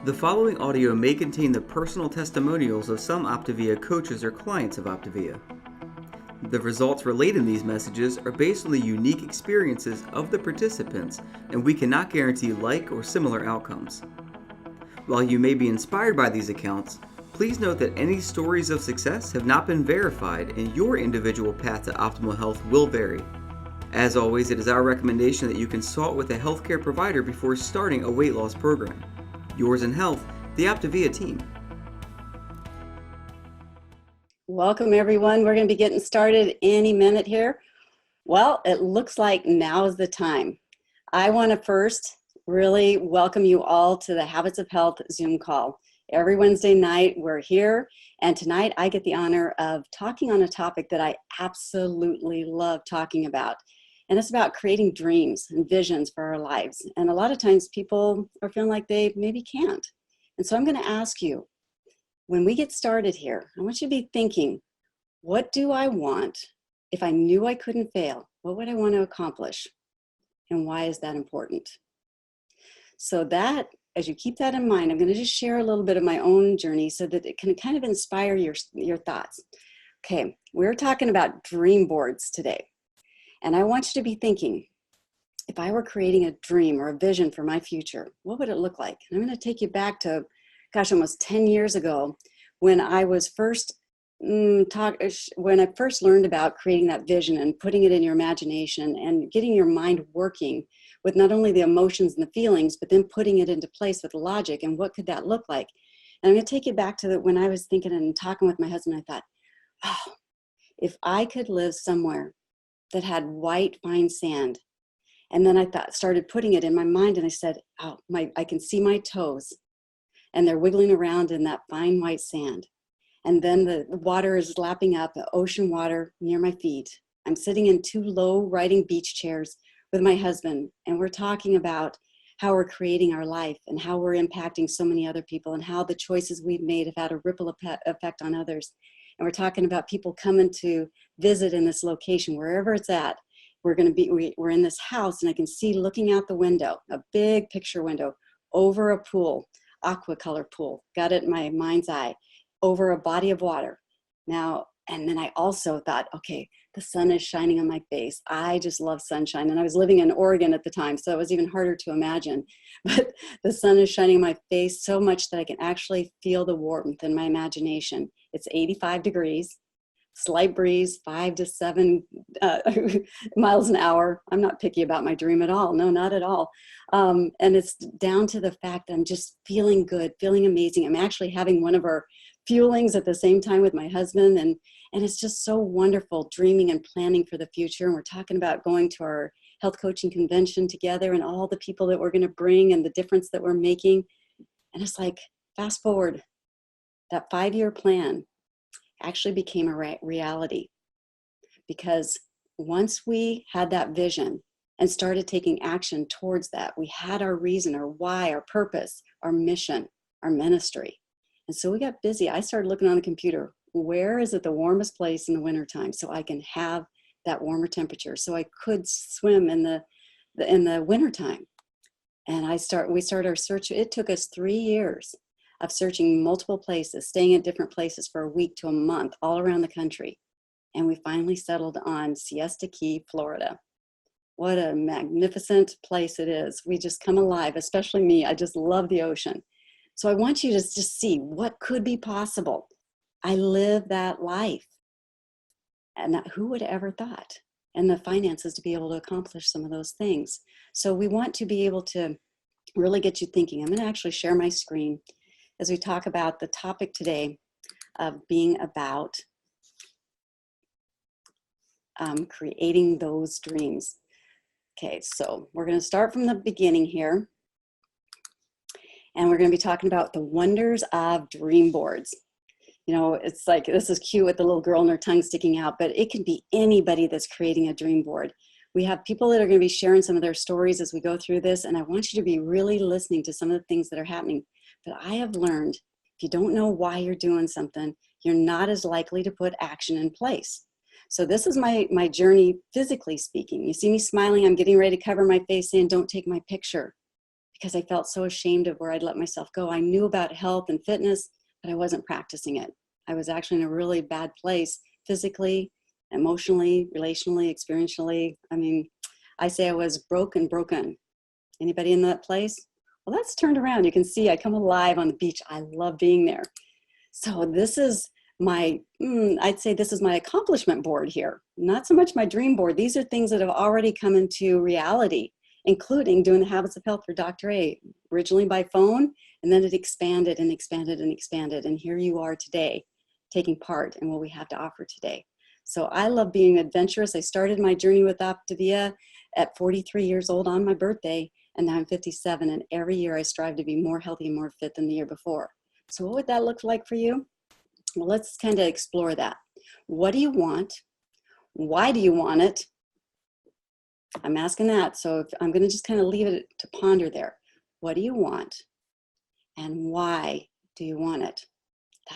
The following audio may contain the personal testimonials of some Optavia coaches or clients of Optavia. The results relayed in these messages are based on the unique experiences of the participants, and we cannot guarantee like or similar outcomes. While you may be inspired by these accounts, please note that any stories of success have not been verified, and your individual path to optimal health will vary. As always, it is our recommendation that you consult with a healthcare provider before starting a weight loss program. Yours in health, the Optavia team. Welcome, everyone. We're going to be getting started any minute here. Well, it looks like now is the time. I want to first really welcome you all to the Habits of Health Zoom call. Every Wednesday night, we're here, and tonight I get the honor of talking on a topic that I absolutely love talking about. And it's about creating dreams and visions for our lives. And a lot of times people are feeling like they maybe can't. And so I'm going to ask you, when we get started here, I want you to be thinking, what do I want? If I knew I couldn't fail, what would I want to accomplish? And why is that important? So that, as you keep that in mind, I'm going to just share a little bit of my own journey so that it can kind of inspire your thoughts. Okay, we're talking about dream boards today. And I want you to be thinking, if I were creating a dream or a vision for my future, what would it look like? And I'm going to take you back to, almost 10 years ago when I was first when I first learned about creating that vision and putting it in your imagination and getting your mind working with not only the emotions and the feelings, but then putting it into place with logic and what could that look like? And I'm going to take you back to when I was thinking and talking with my husband. I thought, oh, if I could live somewhere that had white fine sand. And then I started putting it in my mind, and I said, oh, I can see my toes and they're wiggling around in that fine white sand. And then the water is lapping up, the ocean water near my feet. I'm sitting in two low riding beach chairs with my husband, and we're talking about how we're creating our life and how we're impacting so many other people and how the choices we've made have had a ripple effect on others. And we're talking about people coming to visit in this location, wherever it's at. We're in this house, and I can see looking out the window, a big picture window, over a pool, aqua color pool, got it in my mind's eye, over a body of water. Now, and then I also thought, okay, the sun is shining on my face. I just love sunshine. And I was living in Oregon at the time, so it was even harder to imagine. But the sun is shining on my face so much that I can actually feel the warmth in my imagination. It's 85 degrees, slight breeze, 5 to 7 miles an hour. I'm not picky about my dream at all. No, not at all. And it's down to the fact that I'm just feeling good, feeling amazing. I'm actually having one of our fuelings at the same time with my husband. And it's just so wonderful dreaming and planning for the future. And we're talking about going to our health coaching convention together and all the people that we're going to bring and the difference that we're making. And it's like, fast forward, that 5-year plan actually became a reality, because once we had that vision and started taking action towards that, we had our reason, our why, our purpose, our mission, our ministry. And so we got busy. I started looking on the computer. Where is it the warmest place in the wintertime so I can have that warmer temperature so I could swim in the wintertime? And we started our search. It took us 3 years of searching multiple places, staying at different places for a week to a month, all around the country. And we finally settled on Siesta Key, Florida. What a magnificent place it is. We just come alive, especially me. I just love the ocean. So I want you to just see what could be possible. I live that life. And who would have ever thought? And the finances to be able to accomplish some of those things. So we want to be able to really get you thinking. I'm going to actually share my screen as we talk about the topic today of being about creating those dreams. Okay, so we're going to start from the beginning here. And we're going to be talking about the wonders of dream boards. You know, it's like, this is cute with the little girl and her tongue sticking out, but it can be anybody that's creating a dream board. We have people that are going to be sharing some of their stories as we go through this, and I want you to be really listening to some of the things that are happening. But I have learned, if you don't know why you're doing something, you're not as likely to put action in place. So this is my journey, physically speaking. You see me smiling, I'm getting ready to cover my face saying, don't take my picture. because I felt so ashamed of where I'd let myself go. I knew about health and fitness, but I wasn't practicing it. I was actually in a really bad place physically, emotionally, relationally, experientially. I mean, I say I was broken. Anybody in that place? Well, that's turned around. You can see I come alive on the beach. I love being there. So this is I'd say this is my accomplishment board here. Not so much my dream board. These are things that have already come into reality, including doing the Habits of Health for Dr. A, originally by phone, and then it expanded and expanded and expanded. And here you are today, taking part in what we have to offer today. So I love being adventurous. I started my journey with Optavia at 43 years old on my birthday, and now I'm 57. And every year I strive to be more healthy and more fit than the year before. So what would that look like for you? Well, let's kind of explore that. What do you want? Why do you want it? I'm asking that. So I'm going to just kind of leave it to ponder there. What do you want? And why do you want it?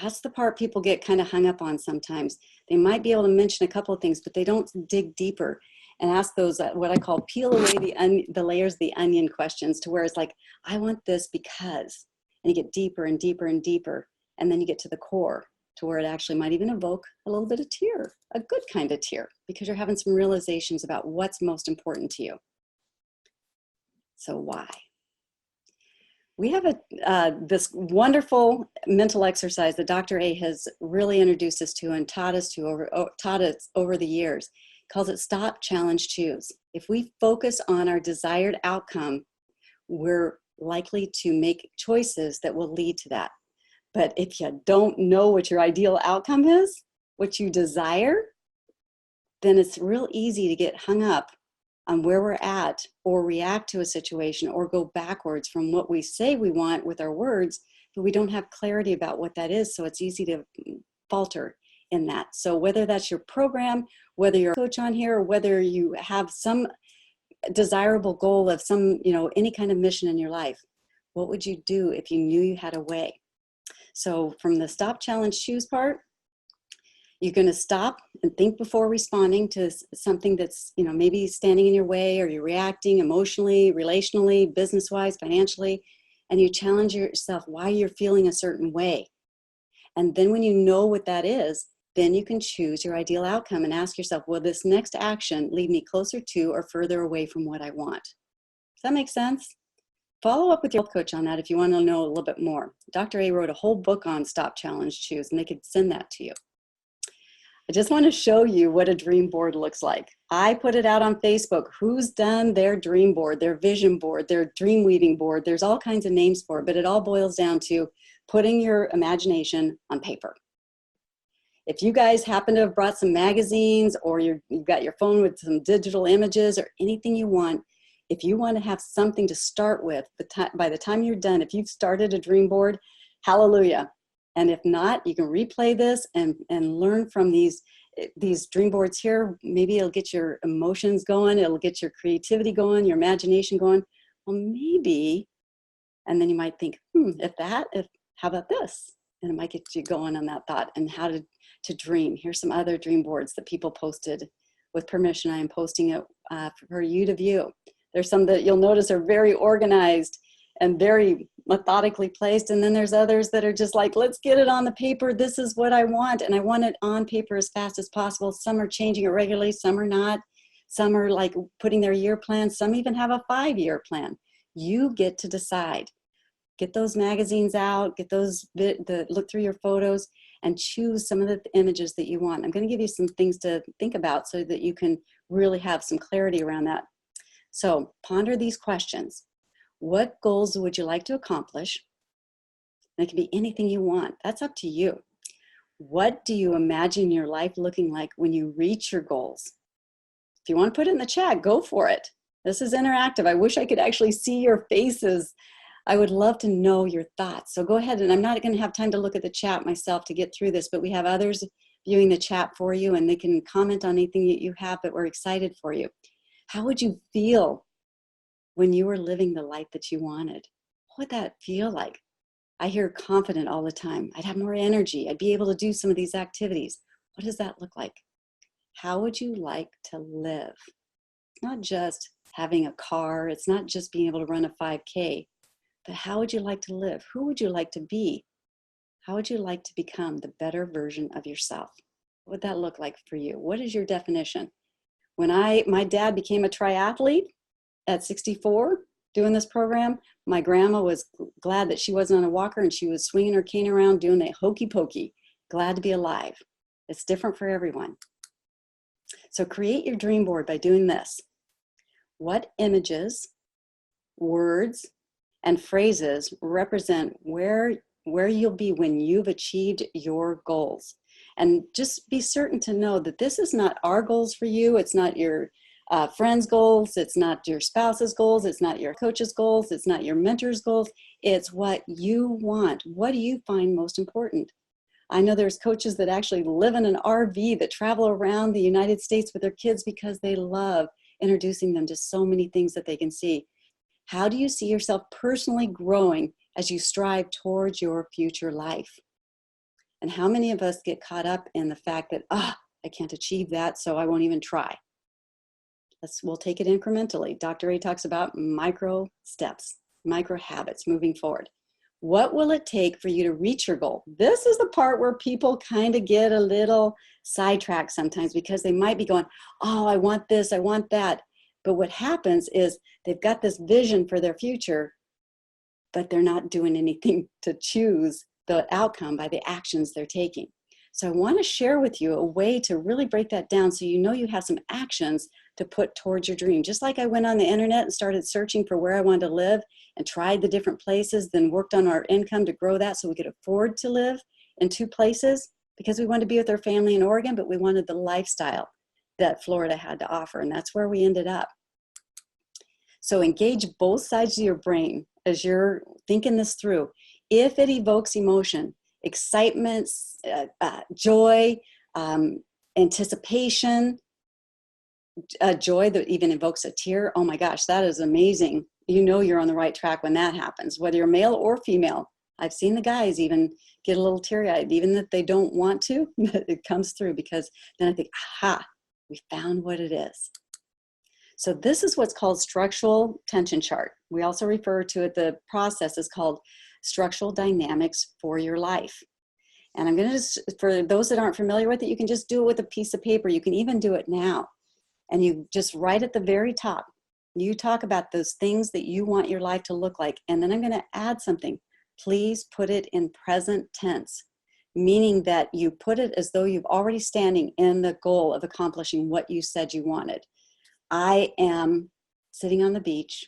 That's the part people get kind of hung up on sometimes. They might be able to mention a couple of things, but they don't dig deeper and ask those, what I call peel away the layers of the onion questions, to where it's like, I want this because, and you get deeper and deeper and deeper. And then you get to the core, to where it actually might even evoke a little bit of tear, a good kind of tear, because you're having some realizations about what's most important to you. So why? We have this wonderful mental exercise that Dr. A has really introduced us to and taught us over the years. He calls it Stop, Challenge, Choose. If we focus on our desired outcome, we're likely to make choices that will lead to that. But if you don't know what your ideal outcome is, what you desire, then it's real easy to get hung up on where we're at, or react to a situation, or go backwards from what we say we want with our words, but we don't have clarity about what that is. So it's easy to falter in that. So whether that's your program, whether you're a coach on here, or whether you have some desirable goal of some, any kind of mission in your life, what would you do if you knew you had a way? So from the stop, challenge, choose part, you're going to stop and think before responding to something that's, maybe standing in your way, or you're reacting emotionally, relationally, business-wise, financially, and you challenge yourself why you're feeling a certain way. And then when you know what that is, then you can choose your ideal outcome and ask yourself, will this next action lead me closer to or further away from what I want? Does that make sense? Follow up with your health coach on that if you want to know a little bit more. Dr. A wrote a whole book on Stop, Challenge, Choose, and they could send that to you. I just want to show you what a dream board looks like. I put it out on Facebook. Who's done their dream board, their vision board, their dream weaving board? There's all kinds of names for it, but it all boils down to putting your imagination on paper. If you guys happen to have brought some magazines, or you've got your phone with some digital images, or anything you want, if you want to have something to start with, by the time you're done, if you've started a dream board, hallelujah. And if not, you can replay this and learn from these dream boards here. Maybe it'll get your emotions going. It'll get your creativity going, your imagination going. Well, maybe, and then you might think, how about this? And it might get you going on that thought and how to dream. Here's some other dream boards that people posted. With permission, I am posting it for you to view. There's some that you'll notice are very organized and very methodically placed. And then there's others that are just like, let's get it on the paper. This is what I want. And I want it on paper as fast as possible. Some are changing it regularly. Some are not. Some are like putting their year plan. Some even have a 5-year plan. You get to decide. Get those magazines out, look through your photos, and choose some of the images that you want. I'm going to give you some things to think about so that you can really have some clarity around that. So ponder these questions. What goals would you like to accomplish? And it can be anything you want. That's up to you. What do you imagine your life looking like when you reach your goals? If you want to put it in the chat, go for it. This is interactive. I wish I could actually see your faces. I would love to know your thoughts. So go ahead, and I'm not going to have time to look at the chat myself to get through this, but we have others viewing the chat for you, and they can comment on anything that you have, but we're excited for you. How would you feel when you were living the life that you wanted? What would that feel like? I hear confident all the time. I'd have more energy. I'd be able to do some of these activities. What does that look like? How would you like to live? It's not just having a car. It's not just being able to run a 5K. But how would you like to live? Who would you like to be? How would you like to become the better version of yourself? What would that look like for you? What is your definition? When my dad became a triathlete at 64 doing this program, my grandma was glad that she wasn't on a walker and she was swinging her cane around doing a hokey pokey. Glad to be alive. It's different for everyone. So create your dream board by doing this. What images, words, and phrases represent where you'll be when you've achieved your goals? And just be certain to know that this is not our goals for you. It's not your friends' goals. It's not your spouse's goals. It's not your coach's goals. It's not your mentor's goals. It's what you want. What do you find most important? I know there's coaches that actually live in an RV that travel around the United States with their kids because they love introducing them to so many things that they can see. How do you see yourself personally growing as you strive towards your future life? And how many of us get caught up in the fact that, I can't achieve that, so I won't even try? We'll take it incrementally. Dr. A talks about micro steps, micro habits moving forward. What will it take for you to reach your goal? This is the part where people kind of get a little sidetracked sometimes because they might be going, I want this, I want that. But what happens is they've got this vision for their future, but they're not doing anything to choose the outcome by the actions they're taking. So I want to share with you a way to really break that down so you know you have some actions to put towards your dream. Just like I went on the internet and started searching for where I wanted to live and tried the different places, then worked on our income to grow that so we could afford to live in 2 places because we wanted to be with our family in Oregon, but we wanted the lifestyle that Florida had to offer, and that's where we ended up. So engage both sides of your brain as you're thinking this through. If it evokes emotion, excitement, joy, anticipation, joy that even evokes a tear, oh my gosh, that is amazing. You know you're on the right track when that happens, whether you're male or female. I've seen the guys even get a little teary-eyed, even if they don't want to, it comes through because then I think, we found what it is. So this is what's called structural tension chart. We also refer to it, the process is called structural dynamics for your life. And I'm going to just, for those that aren't familiar with it, you can just do it with a piece of paper. You can even do it now. And you just write at the very top, you talk about those things that you want your life to look like. And then I'm going to add something. Please put it in present tense, meaning that you put it as though you've already standing in the goal of accomplishing what you said you wanted. I am sitting on the beach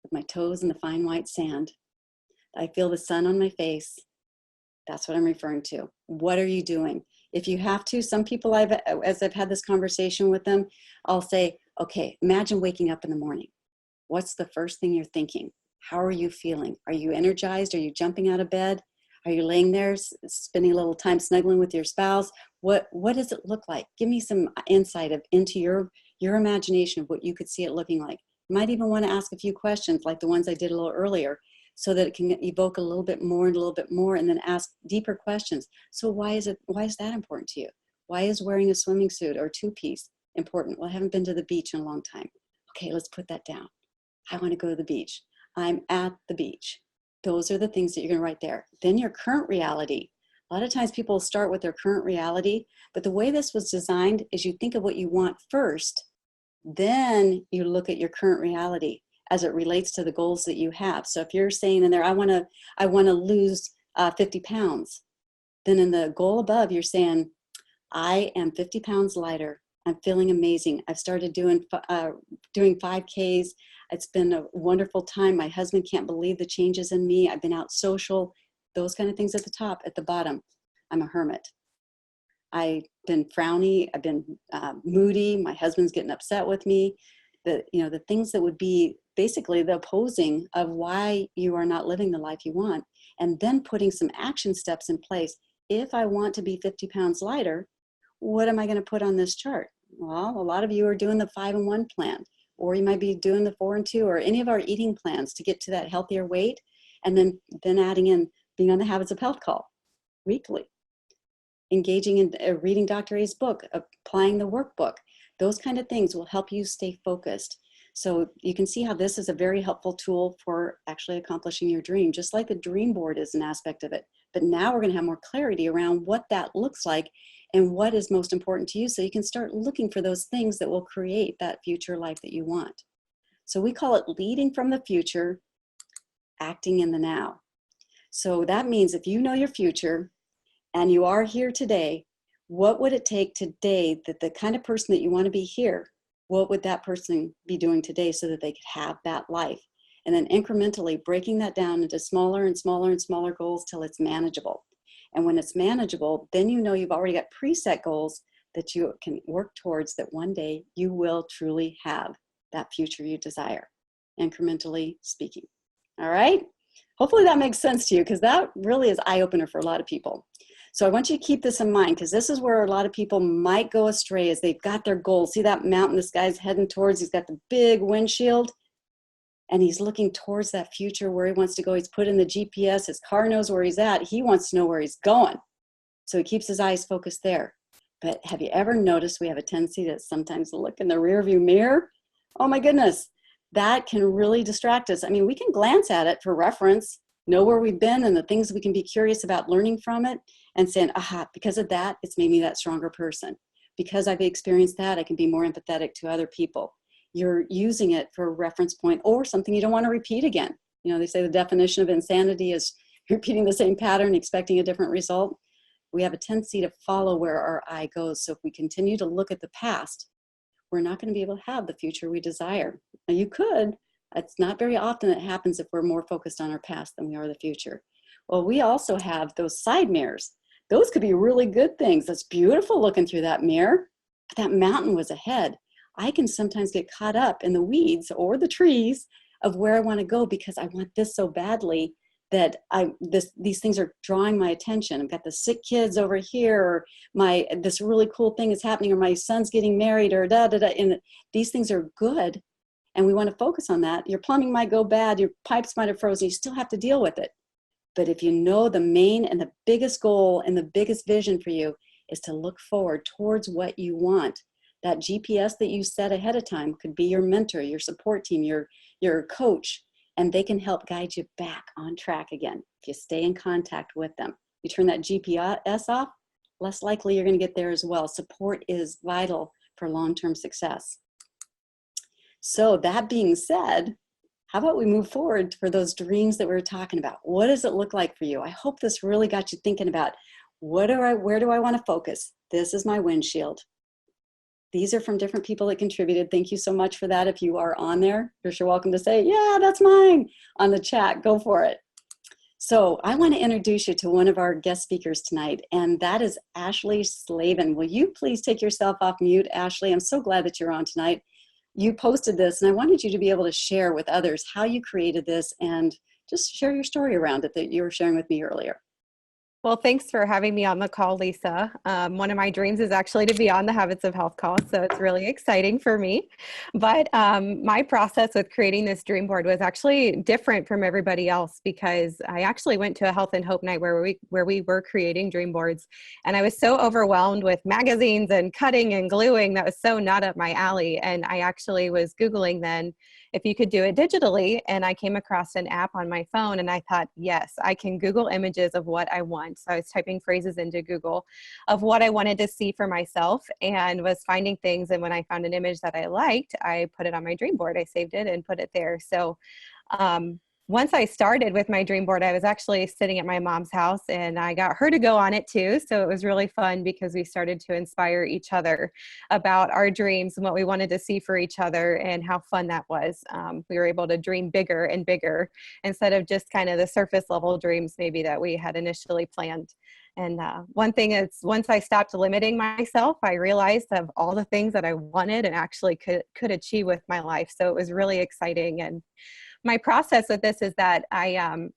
with my toes in the fine white sand. I feel the sun on my face. That's what I'm referring to. What are you doing? If you have to, some people as I've had this conversation with them, I'll say, okay, imagine waking up in the morning. What's the first thing you're thinking? How are you feeling? Are you energized? Are you jumping out of bed? Are you laying there, spending a little time snuggling with your spouse? What does it look like? Give me some insight into your imagination of what you could see it looking like. You might even want to ask a few questions like the ones I did a little earlier so that it can evoke a little bit more and a little bit more and then ask deeper questions. So why is that important to you? Why is wearing a swimming suit or 2-piece important? Well, I haven't been to the beach in a long time. Okay, let's put that down. I want to go to the beach. I'm at the beach. Those are the things that you're going to write there. Then your current reality. A lot of times people start with their current reality, but the way this was designed is you think of what you want first, then you look at your current reality as it relates to the goals that you have. So if you're saying in there, I want to lose 50 pounds, then in the goal above, you're saying, I am 50 pounds lighter. I'm feeling amazing. I've started doing 5Ks. It's been a wonderful time. My husband can't believe the changes in me. I've been out social, those kind of things at the top. At the bottom, I'm a hermit. I've been frowny. I've been moody. My husband's getting upset with me. The things that would be basically the opposing of why you are not living the life you want. And then putting some action steps in place. If I want to be 50 pounds lighter, what am I going to put on this chart? Well, a lot of you are doing the 5-in-1 plan, or you might be doing the 4-in-2 or any of our eating plans to get to that healthier weight. And then adding in being on the Habits of Health call weekly, engaging in reading Dr. A's book, applying the workbook. Those kind of things will help you stay focused. So you can see how this is a very helpful tool for actually accomplishing your dream, just like the dream board is an aspect of it. But now we're going to have more clarity around what that looks like and what is most important to you, so you can start looking for those things that will create that future life that you want. So we call it leading from the future, acting in the now. So that means if you know your future and you are here today, what would it take today that the kind of person that you want to be here, what would that person be doing today so that they could have that life? And then incrementally breaking that down into smaller and smaller and smaller goals till it's manageable. And when it's manageable, then you know you've already got preset goals that you can work towards, that one day you will truly have that future you desire, incrementally speaking. All right? Hopefully that makes sense to you, because that really is eye-opener for a lot of people. So I want you to keep this in mind, because this is where a lot of people might go astray as they've got their goals. See that mountain this guy's heading towards? He's got the big windshield, and he's looking towards that future where he wants to go. He's put in the GPS. His car knows where he's at. He wants to know where he's going. So he keeps his eyes focused there. But have you ever noticed we have a tendency to sometimes look in the rearview mirror? Oh my goodness, that can really distract us. I mean, we can glance at it for reference, know where we've been and the things we can be curious about learning from it, and saying, aha, because of that, it's made me that stronger person. Because I've experienced that, I can be more empathetic to other people. You're using it for a reference point or something you don't want to repeat again. You know, they say the definition of insanity is repeating the same pattern, expecting a different result. We have a tendency to follow where our eye goes. So if we continue to look at the past, we're not going to be able to have the future we desire. Now you could, it's not very often it happens if we're more focused on our past than we are the future. Well, we also have those side mirrors. Those could be really good things. That's beautiful looking through that mirror, but that mountain was ahead. I can sometimes get caught up in the weeds or the trees of where I want to go because I want this so badly that these things are drawing my attention. I've got the sick kids over here, or this really cool thing is happening, or my son's getting married, or da da da. And these things are good, and we want to focus on that. Your plumbing might go bad, your pipes might have frozen. You still have to deal with it. But if you know the main and the biggest goal and the biggest vision for you is to look forward towards what you want, that GPS that you set ahead of time could be your mentor, your support team, your coach, and they can help guide you back on track again. If you stay in contact with them, you turn that GPS off, less likely you're going to get there as well. Support is vital for long-term success. So that being said, how about we move forward for those dreams that we were talking about? What does it look like for you? I hope this really got you thinking about where do I want to focus? This is my windshield. These are from different people that contributed. Thank you so much for that. If you are on there, you're sure welcome to say, yeah, that's mine on the chat. Go for it. So I want to introduce you to one of our guest speakers tonight, and that is Ashley Slavin. Will you please take yourself off mute, Ashley? I'm so glad that you're on tonight. You posted this, and I wanted you to be able to share with others how you created this and just share your story around it that you were sharing with me earlier. Well, thanks for having me on the call, Lisa. One of my dreams is actually to be on the Habits of Health call, so it's really exciting for me. But my process with creating this dream board was actually different from everybody else, because I actually went to a Health and Hope night where we were creating dream boards, and I was so overwhelmed with magazines and cutting and gluing that was so not up my alley. And I actually was Googling then if you could do it digitally, and I came across an app on my phone, and I thought, yes, I can Google images of what I want. So I was typing phrases into Google of what I wanted to see for myself and was finding things. And when I found an image that I liked, I put it on my dream board. I saved it and put it there. So once I started with my dream board, I was actually sitting at my mom's house, and I got her to go on it too. So it was really fun because we started to inspire each other about our dreams and what we wanted to see for each other, and how fun that was. We were able to dream bigger and bigger instead of just kind of the surface level dreams maybe that we had initially planned. And one thing is, once I stopped limiting myself, I realized of all the things that I wanted and actually could achieve with my life. So it was really exciting. And my process with this is that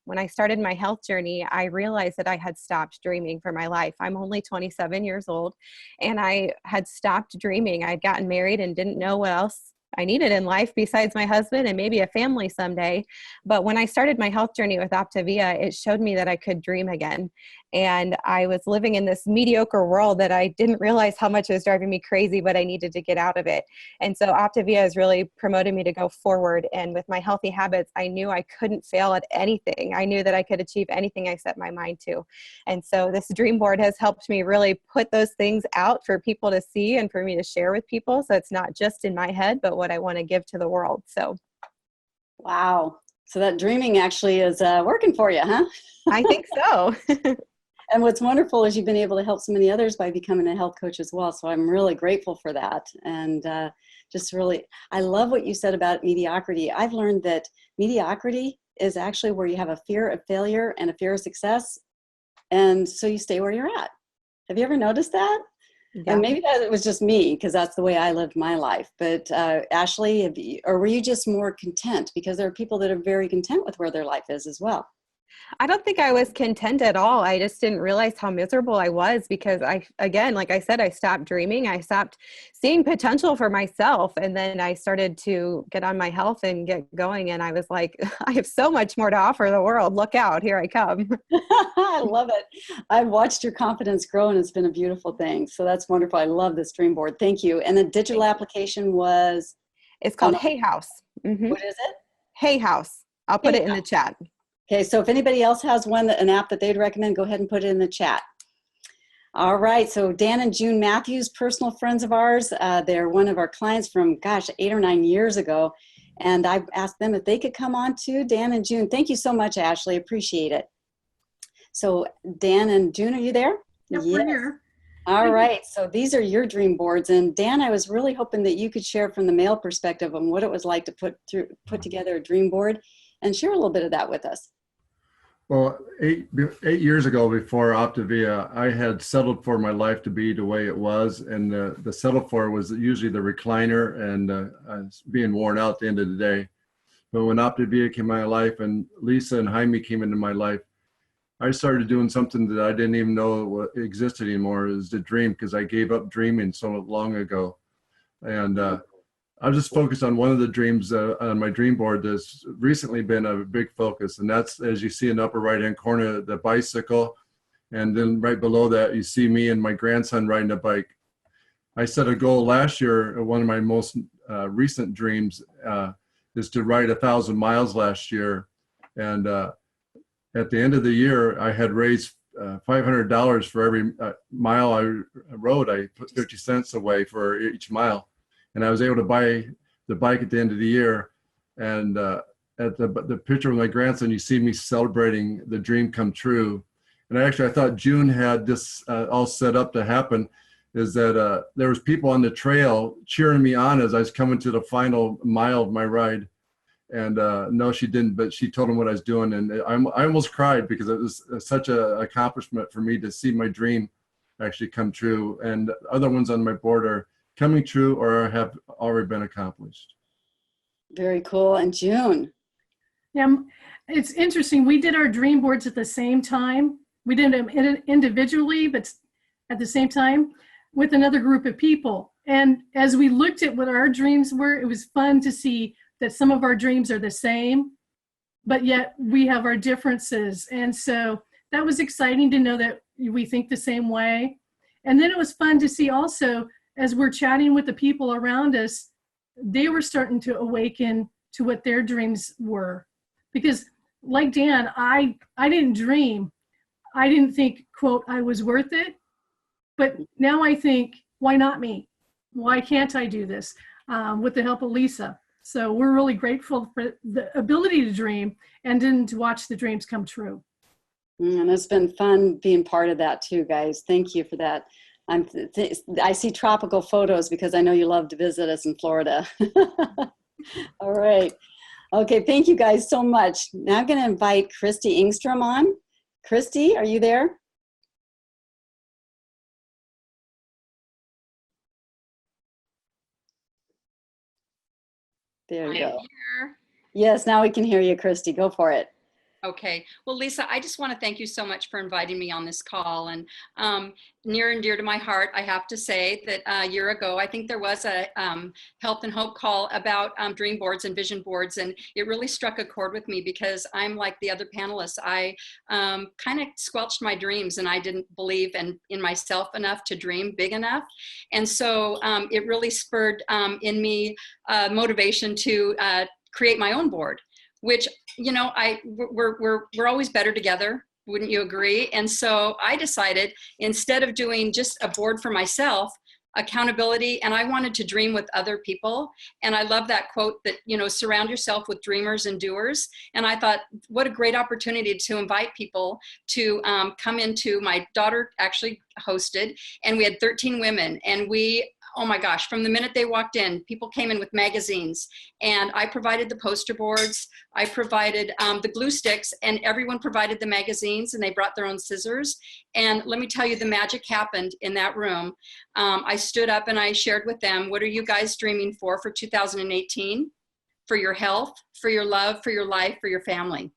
when I started my health journey, I realized that I had stopped dreaming for my life. I'm only 27 years old, and I had stopped dreaming. I'd gotten married and didn't know what else I needed in life besides my husband and maybe a family someday. But when I started my health journey with Optavia, it showed me that I could dream again. And I was living in this mediocre world that I didn't realize how much it was driving me crazy, but I needed to get out of it. And so Optavia has really promoted me to go forward. And with my healthy habits, I knew I couldn't fail at anything. I knew that I could achieve anything I set my mind to. And so this dream board has helped me really put those things out for people to see and for me to share with people. So it's not just in my head, but what I want to give to the world. So. Wow. So that dreaming actually is working for you, huh? I think so. And what's wonderful is you've been able to help so many others by becoming a health coach as well. So I'm really grateful for that. And just really, I love what you said about mediocrity. I've learned that mediocrity is actually where you have a fear of failure and a fear of success. And so you stay where you're at. Have you ever noticed that? Yeah. And maybe that was just me because that's the way I lived my life. But Ashley, or were you just more content? Because there are people that are very content with where their life is as well. I don't think I was content at all. I just didn't realize how miserable I was because again, like I said, I stopped dreaming. I stopped seeing potential for myself. And then I started to get on my health and get going. And I was like, I have so much more to offer the world. Look out, here I come. I love it. I've watched your confidence grow and it's been a beautiful thing. So that's wonderful. I love this dream board. Thank you. And the digital application was? It's called Hay House. Mm-hmm. What is it? Hay House. I'll put it in the chat. Okay, so if anybody else has an app that they'd recommend, go ahead and put it in the chat. All right, so Dan and June Matthews, personal friends of ours. They're one of our clients from, 8 or 9 years ago. And I asked them if they could come on too. Dan and June, thank you so much, Ashley. Appreciate it. So Dan and June, are you there? Yep, yes. We're here. All right, so these are your dream boards. And Dan, I was really hoping that you could share from the male perspective on what it was like to put together a dream board and share a little bit of that with us. Well, eight years ago, before Optavia, I had settled for my life to be the way it was, and the settle for was usually the recliner and being worn out at the end of the day. But when Optavia came in my life and Lisa and Jaime came into my life, I started doing something that I didn't even know existed anymore, is the dream, because I gave up dreaming so long ago. And I was just focused on one of the dreams on my dream board that's recently been a big focus. And that's, as you see in the upper right-hand corner, the bicycle. And then right below that, you see me and my grandson riding a bike. I set a goal last year. One of my most recent dreams is to ride 1,000 miles last year. And at the end of the year, I had raised $500 for every mile I rode. I put 50 cents away for each mile. And I was able to buy the bike at the end of the year. And at the picture of my grandson, you see me celebrating the dream come true. And I thought June had this all set up to happen, is that there was people on the trail cheering me on as I was coming to the final mile of my ride. And no, she didn't, but she told them what I was doing. And I almost cried because it was such an accomplishment for me to see my dream actually come true. And other ones on my board are coming true or have already been accomplished. Very cool. And June? Yeah, it's interesting. We did our dream boards at the same time. We did them individually, but at the same time with another group of people. And as we looked at what our dreams were, it was fun to see that some of our dreams are the same, but yet we have our differences. And so that was exciting to know that we think the same way. And then it was fun to see also, as we're chatting with the people around us, they were starting to awaken to what their dreams were. Because like Dan, I didn't dream. I didn't think, quote, I was worth it. But now I think, why not me? Why can't I do this with the help of Lisa? So we're really grateful for the ability to dream and then to watch the dreams come true. And it's been fun being part of that too, guys. Thank you for that. I see tropical photos because I know you love to visit us in Florida. All right. Okay, thank you guys so much. Now I'm going to invite Christy Engstrom on. Christy, are you there? There you go. Yes, now we can hear you, Christy. Go for it. Okay. Well, Lisa, I just want to thank you so much for inviting me on this call. And near and dear to my heart, I have to say that a year ago, I think there was a Health and Hope call about dream boards and vision boards. And it really struck a chord with me because I'm like the other panelists. I kind of squelched my dreams and I didn't believe in myself enough to dream big enough. And so it really spurred in me motivation to create my own board, which, you know, we're always better together. Wouldn't you agree? And so I decided, instead of doing just a board for myself, accountability, and I wanted to dream with other people. And I love that quote that, you know, surround yourself with dreamers and doers. And I thought, what a great opportunity to invite people to come into, my daughter actually hosted, and we had 13 women, and we, oh my gosh, from the minute they walked in, people came in with magazines, and I provided the poster boards, I provided the glue sticks, and everyone provided the magazines, and they brought their own scissors. And let me tell you, the magic happened in that room. I stood up and I shared with them, what are you guys dreaming for 2018? For your health, for your love, for your life, for your family.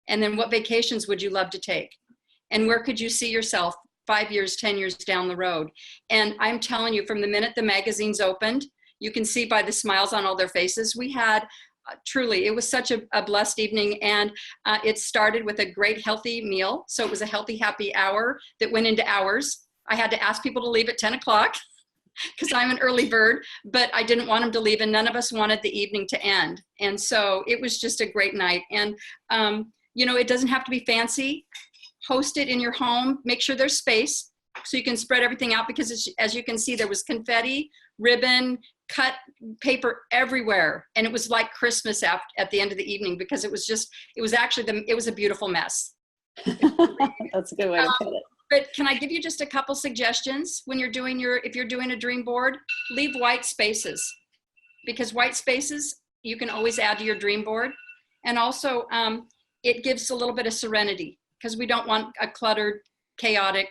And then what vacations would you love to take? And where could you see yourself 5 years, 10 years down the road? And I'm telling you, from the minute the magazines opened, you can see by the smiles on all their faces, we had truly, it was such a blessed evening. And it started with a great healthy meal. So it was a healthy, happy hour that went into hours. I had to ask people to leave at 10 o'clock because I'm an early bird, but I didn't want them to leave, and none of us wanted the evening to end. And so it was just a great night. And, you know, it doesn't have to be fancy. Host it in your home. Make sure there's space so you can spread everything out, because as you can see, there was confetti, ribbon, cut paper everywhere. And it was like Christmas at the end of the evening, because it was a beautiful mess. That's a good way to put it. But can I give you just a couple suggestions when you're doing if you're doing a dream board? Leave white spaces, because white spaces you can always add to your dream board. And also it gives a little bit of serenity, because we don't want a cluttered, chaotic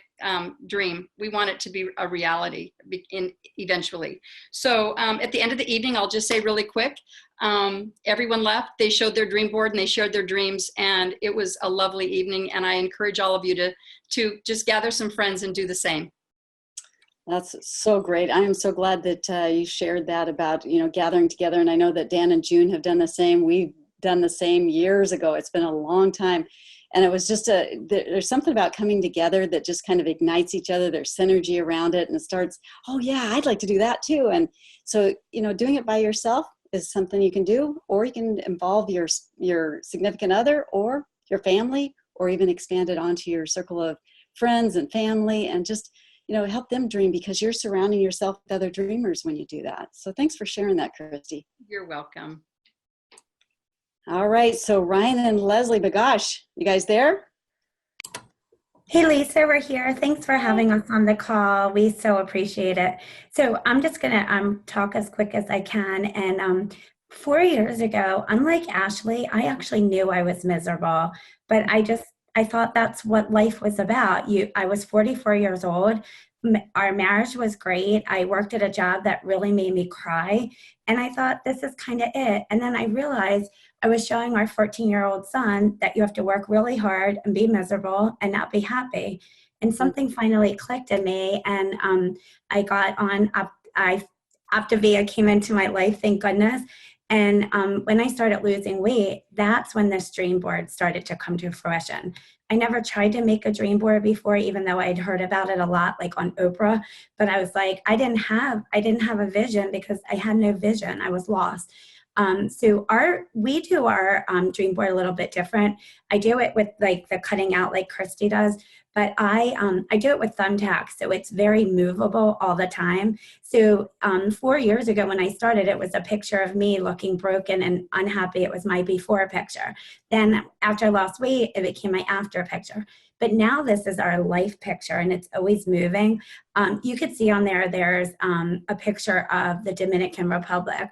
dream. We want it to be a reality eventually. So at the end of the evening, I'll just say really quick, everyone left, they showed their dream board and they shared their dreams, and it was a lovely evening. And I encourage all of you to just gather some friends and do the same. That's so great. I am so glad that you shared that about, you know, gathering together. And I know that Dan and June have done the same. We've done the same years ago. It's been a long time. And it was just there's something about coming together that just kind of ignites each other. There's synergy around it, and it starts, oh yeah, I'd like to do that too. And so, you know, doing it by yourself is something you can do, or you can involve your significant other or your family, or even expand it onto your circle of friends and family, and just, you know, help them dream, because you're surrounding yourself with other dreamers when you do that. So thanks for sharing that, Christy. You're welcome. All right, so Ryan and Leslie, but gosh, you guys there? Hey Lisa, we're here. Thanks for having us on the call. We so appreciate it. So I'm just gonna talk as quick as I can. And 4 years ago, unlike Ashley, I actually knew I was miserable, but I thought that's what life was about. I was 44 years old. Our marriage was great. I worked at a job that really made me cry. And I thought, this is kind of it. And then I realized I was showing our 14-year-old son that you have to work really hard and be miserable and not be happy. And something finally clicked in me, and I got on, Optavia came into my life, thank goodness. And when I started losing weight, that's when this dream board started to come to fruition. I never tried to make a dream board before, even though I'd heard about it a lot, like on Oprah. But I was like, I didn't have a vision, because I had no vision. I was lost. So we do our dream board a little bit different. I do it with like the cutting out like Christy does, but I do it with thumbtacks. So it's very movable all the time. So 4 years ago when I started, it was a picture of me looking broken and unhappy. It was my before picture. Then after I lost weight, it became my after picture. But now this is our life picture, and it's always moving. You could see on there's a picture of the Dominican Republic.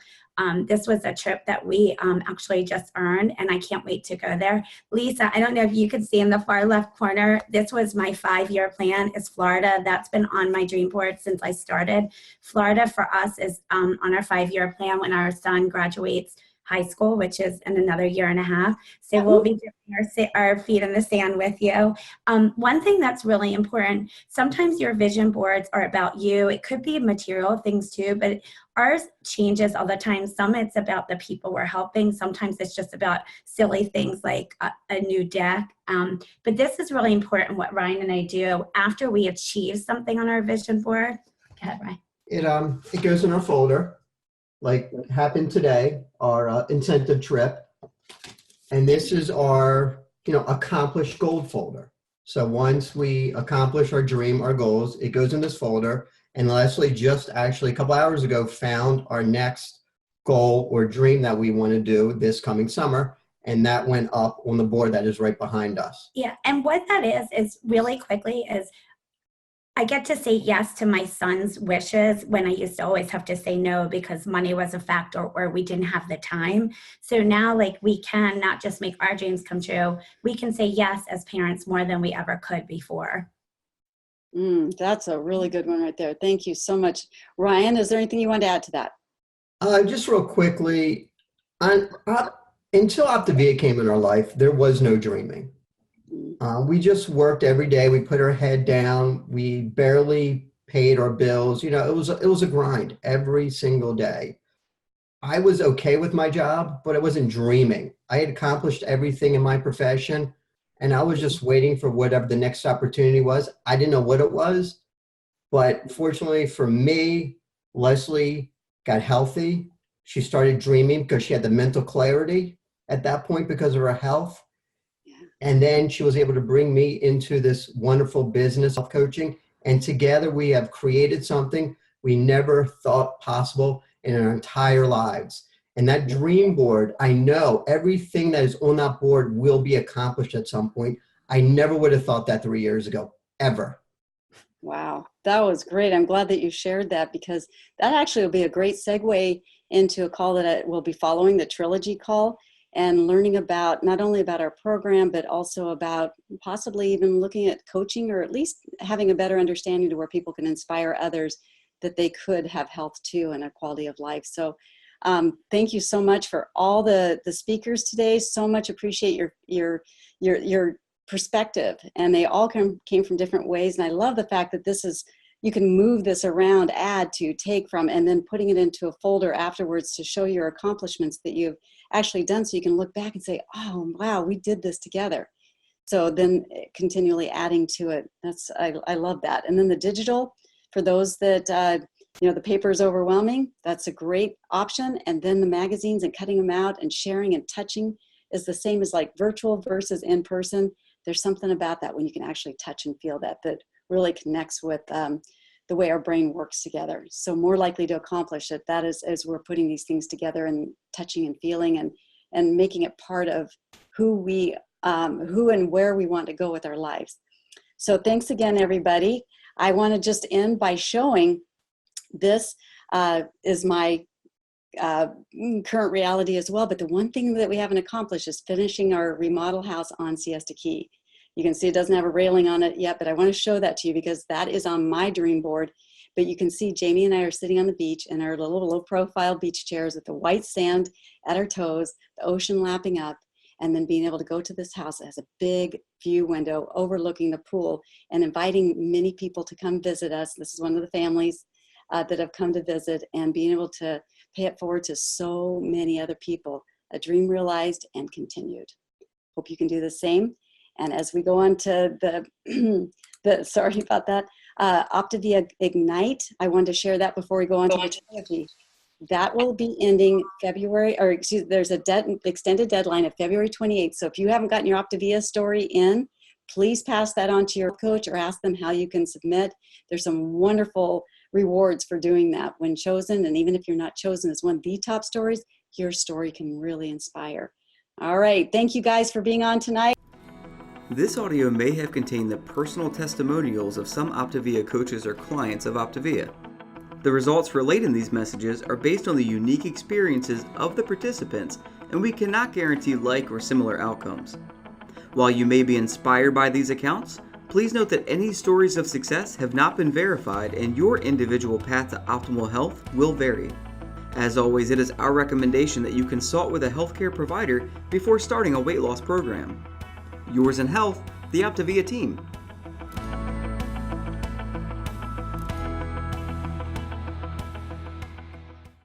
This was a trip that we actually just earned, and I can't wait to go there. Lisa, I don't know if you could see in the far left corner, this was my 5-year plan, is Florida. That's been on my dream board since I started. Florida for us is on our 5-year plan when our son graduates high school, which is in another year and a half. So we'll be dipping our feet in the sand with you. One thing that's really important, sometimes your vision boards are about you. It could be material things too, but ours changes all the time. Some it's about the people we're helping. Sometimes it's just about silly things like a new deck. But this is really important what Ryan and I do after we achieve something on our vision board. Go ahead, Ryan. It goes in our folder, like happened today, our incentive trip. And this is our, accomplished goal folder. So once we accomplish our dream, our goals, it goes in this folder. And Leslie just actually a couple hours ago found our next goal or dream that we want to do this coming summer. And that went up on the board that is right behind us. Yeah, and what that is really quickly is I get to say yes to my son's wishes when I used to always have to say no because money was a factor or we didn't have the time. So now we can not just make our dreams come true, we can say yes as parents more than we ever could before. That's a really good one right there. Thank you so much. Ryan, is there anything you want to add to that? Just real quickly, until Optavia came in our life, there was no dreaming. We just worked every day. We put our head down. We barely paid our bills. It was a grind every single day. I was okay with my job, but I wasn't dreaming. I had accomplished everything in my profession, and I was just waiting for whatever the next opportunity was. I didn't know what it was, but fortunately for me, Leslie got healthy. She started dreaming because she had the mental clarity at that point because of her health. And then she was able to bring me into this wonderful business of coaching. And together we have created something we never thought possible in our entire lives. And that dream board, I know everything that is on that board will be accomplished at some point. I never would have thought that 3 years ago, ever. Wow, that was great. I'm glad that you shared that because that actually will be a great segue into a call that we'll be following, the trilogy call. And learning about not only about our program, but also about possibly even looking at coaching or at least having a better understanding to where people can inspire others that they could have health too and a quality of life. So thank you so much for all the speakers today. So much appreciate your perspective. And they all came from different ways. And I love the fact that you can move this around, add to, take from, and then putting it into a folder afterwards to show your accomplishments that you've actually done so you can look back and say, oh, wow, we did this together. So then continually adding to it. I love that. And then the digital, for those that, the paper is overwhelming, that's a great option. And then the magazines and cutting them out and sharing and touching is the same as like virtual versus in person. There's something about that when you can actually touch and feel that really connects with the way our brain works together. So more likely to accomplish it. That is as we're putting these things together and touching and feeling and making it part of who and where we want to go with our lives. So thanks again, everybody. I want to just end by showing this is my current reality as well. But the one thing that we haven't accomplished is finishing our remodel house on Siesta Key. You can see it doesn't have a railing on it yet, but I want to show that to you because that is on my dream board. But you can see Jamie and I are sitting on the beach in our little low profile beach chairs with the white sand at our toes, the ocean lapping up, and then being able to go to this house that has a big view window overlooking the pool and inviting many people to come visit us. This is one of the families that have come to visit and being able to pay it forward to so many other people, a dream realized and continued. Hope you can do the same. And as we go on to sorry about that, Optavia Ignite, I wanted to share that before we go on to the trilogy. That will be ending there's a extended deadline of February 28th. So if you haven't gotten your Optavia story in, please pass that on to your coach or ask them how you can submit. There's some wonderful rewards for doing that when chosen. And even if you're not chosen as one of the top stories, your story can really inspire. All right. Thank you guys for being on tonight. This audio may have contained the personal testimonials of some Optavia coaches or clients of Optavia. The results relayed in these messages are based on the unique experiences of the participants, and we cannot guarantee like or similar outcomes. While you may be inspired by these accounts, please note that any stories of success have not been verified and your individual path to optimal health will vary. As always, it is our recommendation that you consult with a healthcare provider before starting a weight loss program. Yours in health, the Optavia team.